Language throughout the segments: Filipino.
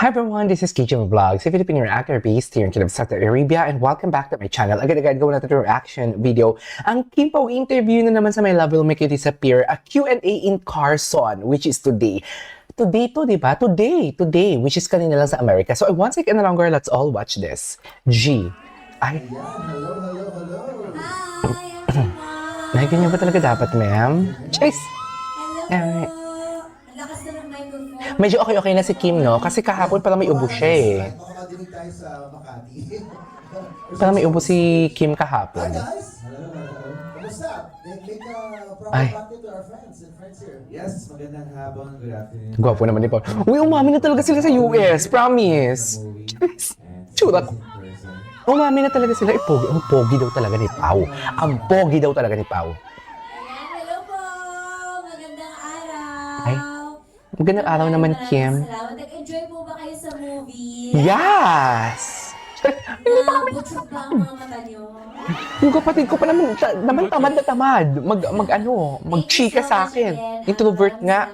Hi everyone, this is KJ Vlogs, a Filipino reactor based here in Saudi Arabia, and welcome back to my channel. Agad-agad gawin natin yung reaction video. Ang Kim Pao interview na naman sa My Love Will Make You Disappear, a Q&A in Carson, which is today. Today to, di ba? Today, which is kanina lang sa America. So, one second na longer, let's all watch this. G. Ay. Hello. Ay, ganyan ba talaga dapat, ma'am? Chase. Hello. Lakas na ng microphone. Medyo okay na si Kim, no? Kasi kahapon pala may ubo siya eh. Baka madinig tayo sa Makati. Pala may ubo si Kim kahapon. Hi guys! Kumusta? Make a proper Ay. welcome to our friends and friends here. Yes, magandang hapon. Good afternoon. Gwapo naman ni Paul. Uy, umami na talaga sila sa US. Promise. Tsura ko. Umami na talaga sila. Pogi. Ang pogi daw talaga ni Pao. Ang pogi daw talaga ni Pao. Ayan, hello po. Magandang araw. Ay, magandang araw naman, Kim. Salamat. Nag-enjoy po ba kayo sa movie? Yes! Nabutsog ba ang mga mata niyo? Yung kapatid ko pa naman tamad na tamad. Mag-chika sa akin. Introvert nga.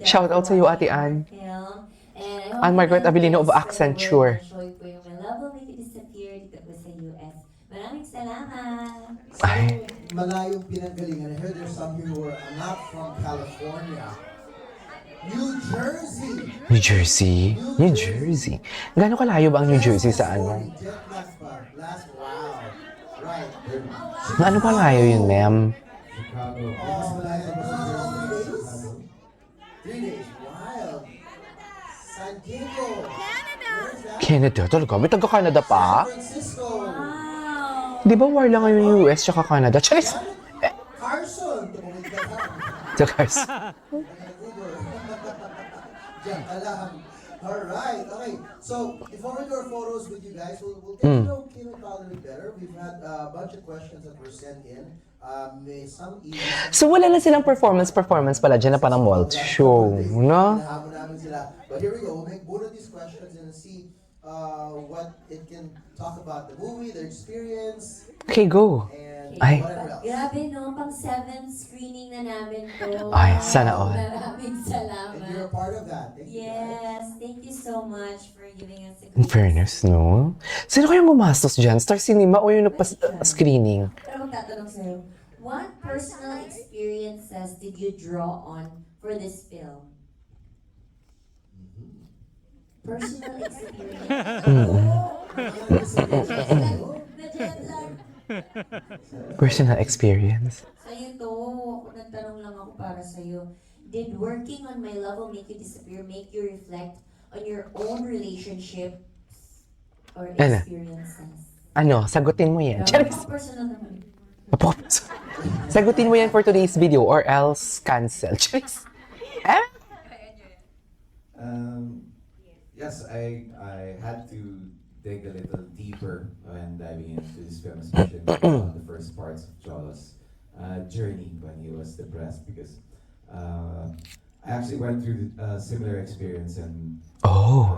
Shout out sa iyo, Ate Ann. Ann Margaret Abilino of Accenture. Enjoy po yung My Love Will Make You Disappear dito po sa US. Maraming salamat. Ay. Malayong pinanggalingan. I heard there's some here who are not from California. New Jersey! New Jersey. Gaano kalayo ba ang New Jersey sa ano? Jet last, wow. Right. Ano kalayo yun, ma'am? Chicago. Mas malayo ba sa Jersey? 3 days. Wild. San Diego. Where's that? Canada talaga? May taga-Canada pa? San Francisco. Wow. Di ba war lang ngayon yung US tsaka Canada? Charis! Carson. Tumawid ka lang. Sa cars. Diyan ka lang. Alright, okay. So, before we do our photos with you guys, we'll get to know Kim and Paul a little better. We've had a bunch of questions that were sent in. May some emails. So wala na silang performance pala dyan na parang malt show, no? Hinahamon namin sila. But here we go. We'll make both of these questions and see what it can talk about the movie, their experience, Okay, go. and Ay. whatever else. Grabe no, pang 7th screening na namin to. Ay, sana all. Maraming And you're a salamat. part of that. Thank you, guys. Yes, thank you so much for giving us a In good fairness, no? Sino kayang gumastos dyan? Star Cinema o yung nagpa-screening? Pero magtatanong sa'yo, what personal experiences did you draw on for this film? Personal experience? The jet lag. Personal experience. Sa'yo to, nagtanong lang ako para sa'yo. Did working on My Love Will Make You Disappear make you reflect on your own relationships or Ano? experiences? Ano, sagutin mo yan. Charis! Personal naman. Sagutin mo yan for today's video or else cancel. Charis! Eh? Yes, I had to dig a little deeper when diving into this film, especially on the first parts of Cholo's journey when he was depressed, because I actually went through a similar experience, and Oh.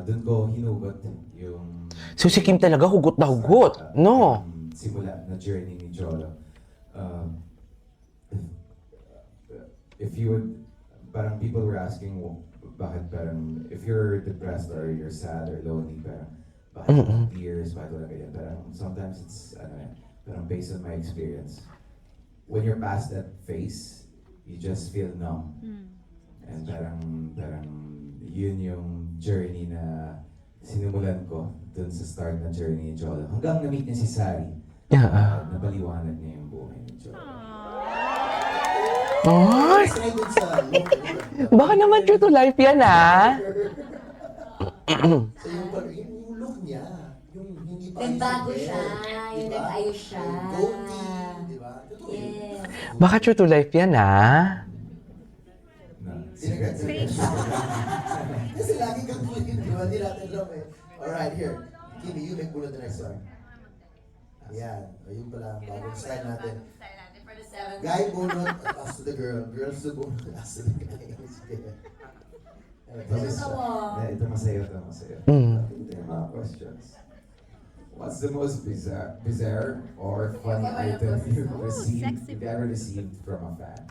dun ko hinugot yung So si Kim talaga hugot na hugot, no? simula na journey ni Cholo. If you would, parang people were asking, bakit parang, if you're depressed or you're sad or lonely, parang, bakit walang tears, bakit walang ganyan, parang, sometimes it's, parang based on my experience, when you're past that phase, you just feel numb. And parang, yun yung journey na sinimulan ko dun sa start ng journey ni Cholo. Hanggang na-meet niya si Sari, nabaliwanag niya yung buhay ni Cholo. Ay! Say dun sa look. Baka naman true to life yan, ah. So yung look niya, yung hindi pa Nagbago ayos siya, hair, yung diba? nag-ayos siya. Yung goatee, di ba? Totoo yun. Yes. Baka true to life yan, ah. Secret. Kasi lagi kang clean, di ba? Hindi natin alam eh. Alright, here. Kimi, you make muna the next one. Ayan. Ayun pala ang bagong style natin. Guy bunot at us to the girl. Girls to bunot at us to the guy. Ito masaya. Mm. Ito yung mga questions. What's the most bizarre or funny item you've ever received from a fan?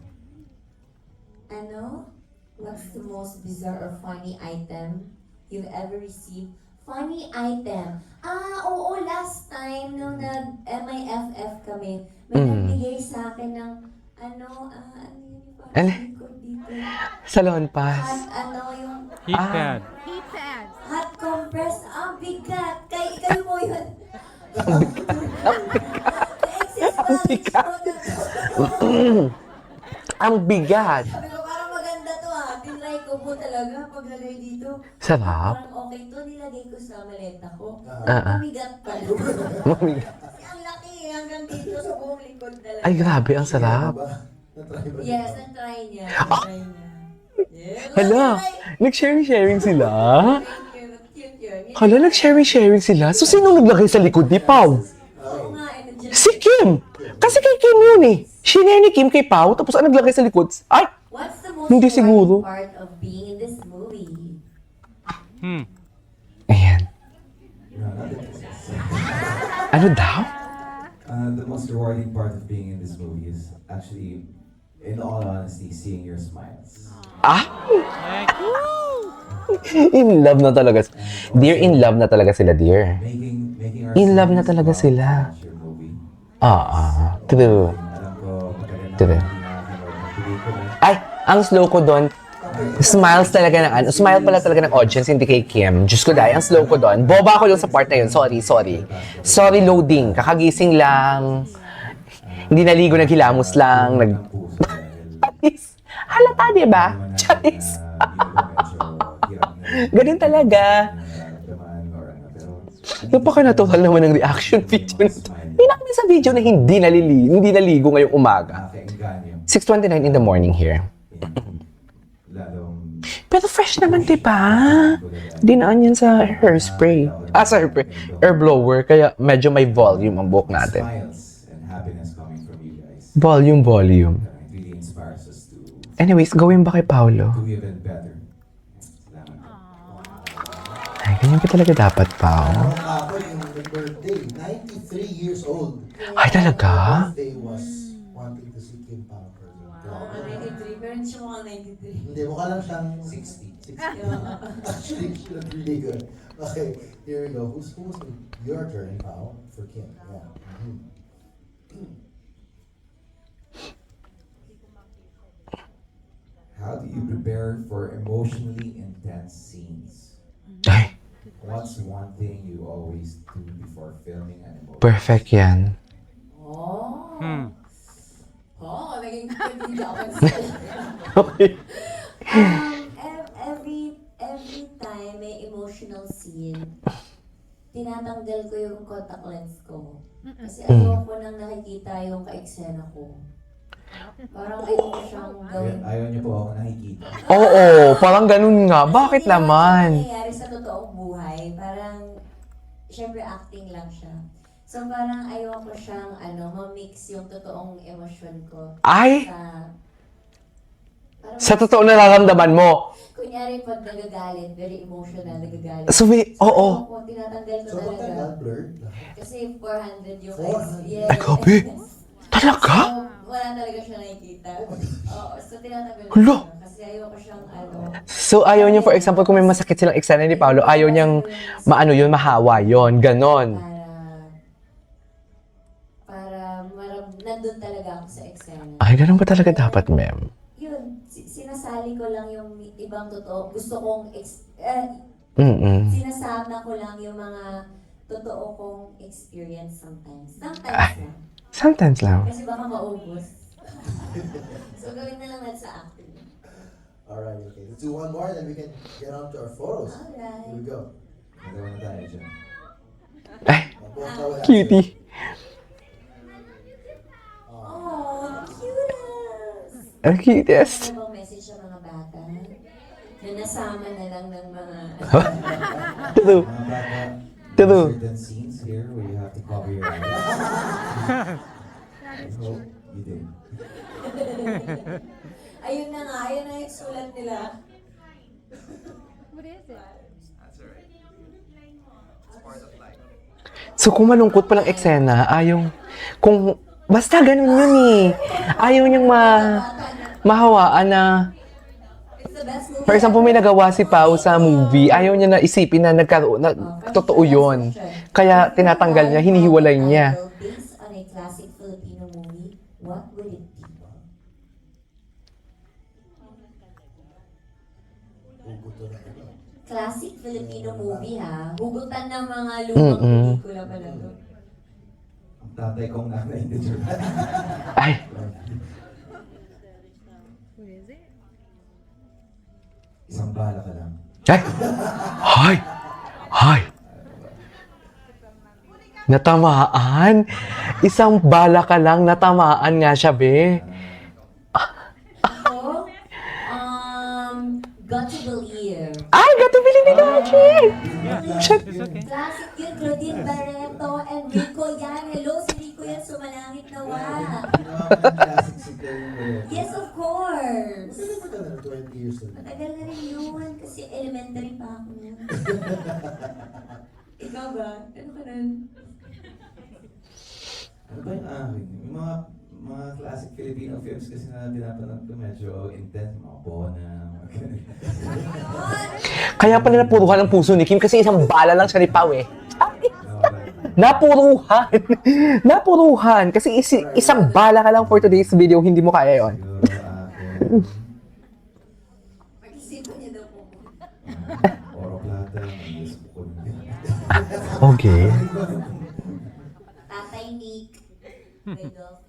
Ano? What's the most bizarre or funny item you've ever received? Funny item. Oo, last time nung nag-MIFF kami, may nagbigay sa akin ng ano yun yung parang Ano? likod dito. Salon pass. Yung Heat pad. hot compress. Bigat. Kayo mo yun. Excess Ang bigat. Sabi ko, parang maganda to Tinry ko po talaga paglagay dito. Sarap. Parang okay to, nilagay ko sa maleta ko. Ah. Mabigat pa. Mamigat. Kasi ang laki hanggang dito sa buong likod talaga. Ay, grabe, ang sarap. Na-try ba? Yes, na-try niya. Na-try niya. Yeah, Hala, na-try. nag-sharing sila? Thank you. Cute yun. Hala, nag-sharing sila? So, sino naglagay sa likod ni Pau? Oo nga, nandiyan. Si Kim! Kasi kay Kim yun eh. Shinare ni Kim kay Pau, tapos ang naglagay sa likod. Ay! What's the most Hindi rewarding siguro. part of being in this movie? Ayan. No, nothing. Ano daw? The most rewarding part of being in this movie is actually, in all honesty, seeing your smiles. Ah? In love na talaga. Dear, in love na talaga sila, dear. Making our In love na smiles talaga while sila. we watch your movie. True. Alam ko, matagal na Diba? hindi nakakanood ng pelikula. Ay, ang slow ko doon, smiles talaga ng ano, smile pala talaga ng audience, hindi kay Kim. Diyos ko dahil, ang slow ko doon. Boba ako doon sa part na yun. Sorry. Sorry, loading. Kakagising lang. Hindi naligo, naghilamos lang. Ng puso dahil Charis. Halata, di ba? alam natin Charis. na medyo hirap na Ganun talaga. nararamdaman or ano, pero Napaka-natural naman ng reaction video na ito. Hindi na kami sa video na hindi naligo ngayong umaga. nakakainganyo. 6:29 in the morning here. Lalong Pero fresh naman, di ba? Dinaan yan sa hairspray. Sa hairspray. Air blower. Kaya medyo may volume ang buhok natin. smiles and happiness coming from you guys. Volume. It really inspires us to Anyways, gawin ba kay Paolo? do even better. Salamat. Ay, ganyan ka talaga dapat, Pao. Ang ako yung birthday, 93 years old. Ay, talaga? Birthday was wanting to see Kim Pao. Oo, 93. Pero hindi siya mukhang 93. Hindi, mukha lang siyang 60. 60. Actually, she looked really good. Okay, here we go. Who's your turn, Pao, for Kim? Yeah. How do you prepare for emotionally intense scenes? Ay, What's one thing you always do before filming an emotional perfect yan. Oh. Naging hindi ako Okay. every time may emotional scene, tinatanggal ko yung contact lens ko. Kasi ayoko nang nakikita yung ka-eksena ko. Parang ayoko siyang gawin. Ayaw niyo po ako nakikita. Oo, parang ganun nga. Bakit Hindi naman naman? siya nangyayari sa totoong buhay. Parang, syempre acting lang siya. So parang ayoko siyang ma-mix yung totoong emosyon ko Ay, parang, sa totoo nararamdaman mo. kunyari pag nagagalit, very emotional, nagagalit. So, oo. Ayoko, tinatanggal ko So, talaga. magtagal, blurred. Kasi 400 yung 400? yes. Ay, grabe. Talaga? So, wala talaga siya nakikita. Oo, so tinatanggal ko Hala. siya. Kasi ayoko siyang So, ayaw niya, for example, kung may masakit silang eksena ni Paolo, ayaw niyang mahawa yun. Ganon. para nandun talaga ako sa eksena. Ay, ganun ba talaga dapat, ma'am? Yun, sinasali ko lang yung ibang totoo. Gusto kong, sinasama ko lang yung mga totoo kong experience sometimes. Sometimes lang. Sometimes lang. Kasi baka maubos. So, gawin na lang natin sa acting. Alright, okay. Let's do one more, then we can get on to our photos. Alright. Here we go. Nagawa na tayo dyan. Ay, Both are with cutie. Oh, cutest! Ang cutest. Ano bang message sa mga bata? Na nasama na lang ng mga... True. Mga bata, True. certain scenes here where you have to cover your eyes. I hope you did. Ayun na nga, ayun na yung sulat nila. So, kung malungkot palang eksena, kung, basta ganun yun eh. Ayaw niyang mahawaan na, the best movie For example, may ever. nagawa si Pao sa movie, ayaw niya na isipin na nagkaroon, na totoo yun. Kaya tinatanggal niya, hinihiwalay niya. Based on a classic Filipino movie, what would it be? Hugot na ano. Classic Filipino movie ha. Hugutan ng mga lumang pelikula pala to. Ang tatay kong nanay hindi joke. Ay, Isang bala ka lang. ay, hay, hay. Natamaan. Isang bala ka lang, natamaan nga siya, be. Ako, Got to Believe. Ay, got to believe in magic. Classic yun, Claudine Barreto and Rico yan. Hello, si Rico yan, sumalangit na wa. Ginawa ko ng classic si Claire. Yes, of course. Matagal na 20 years na. Matagal na rin yun, kasi elementary pa ako nun. Ikaw ba? Ano ka nun? Ano ba yung akin? Yung mga classic Filipino films kasi na pinapanood ko medyo intense, mga Bona, mga ganun. Kaya pala napuruhan ang puso ni Kim kasi isang bala lang siya ni Pao eh. No, Napuruhan. Napuruhan. Kasi isang bala ka lang for today's video, hindi mo kaya yon. siguro akin, Pag-isipan niya daw po. Oro Plata, Mayos Bukod. Okay. Tatay Nick. Rudolph.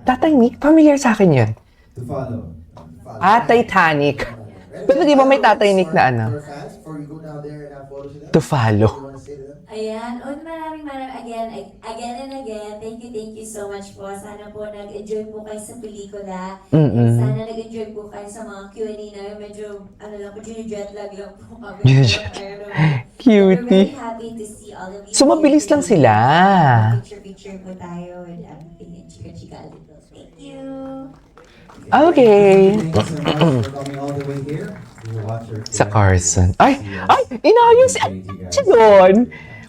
Tatay Nick, familiar sa akin yan. To follow. Titanic. Pero di ba may Tatay Nick na ano? For fans, before you go down there and have photos with them, To follow. you wanna say to them? Ayan. Maraming again and again. Thank you so much po. Sana po nag-enjoy po kayo sa pelikula. Mm-mm. Sana nag-enjoy po kayo sa mga Q&A namin. Medyo, lang po, jet lag lang po kami. We're very Cutie. happy to see all of you. So, mabilis lang sila. Picture po tayo with everything and chika-chika a little. Thank you. Okay. Thank you so much for coming all the way here. To watch your Sa film. Carson. Ay! Ay! Inayos! Ay! Thank you, guys. Siya doon!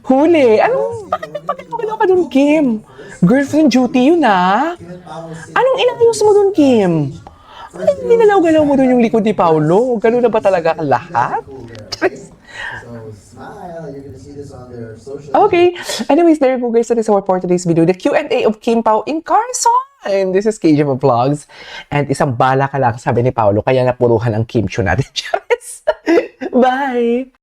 Huli! Anong... Bakit mo ka doon, Kim? Girlfriend duty yun, ah! Kim and Pao sit- Anong inayos mo doon, Kim? Bakit ninalaw-galaw mo doon yung likod ni Paolo? Ganun na ba talaga lahat? Cool there, okay? So smile, you're gonna see this on their social. Okay. Anyways, there you go, guys. That is our for today's video. The Q&A of Kim Pao in Carson. This is KJ Vlogs. And isang bala ka lang, sabi ni Paolo. Kaya napuruhan ang Kim Chu natin. Bye!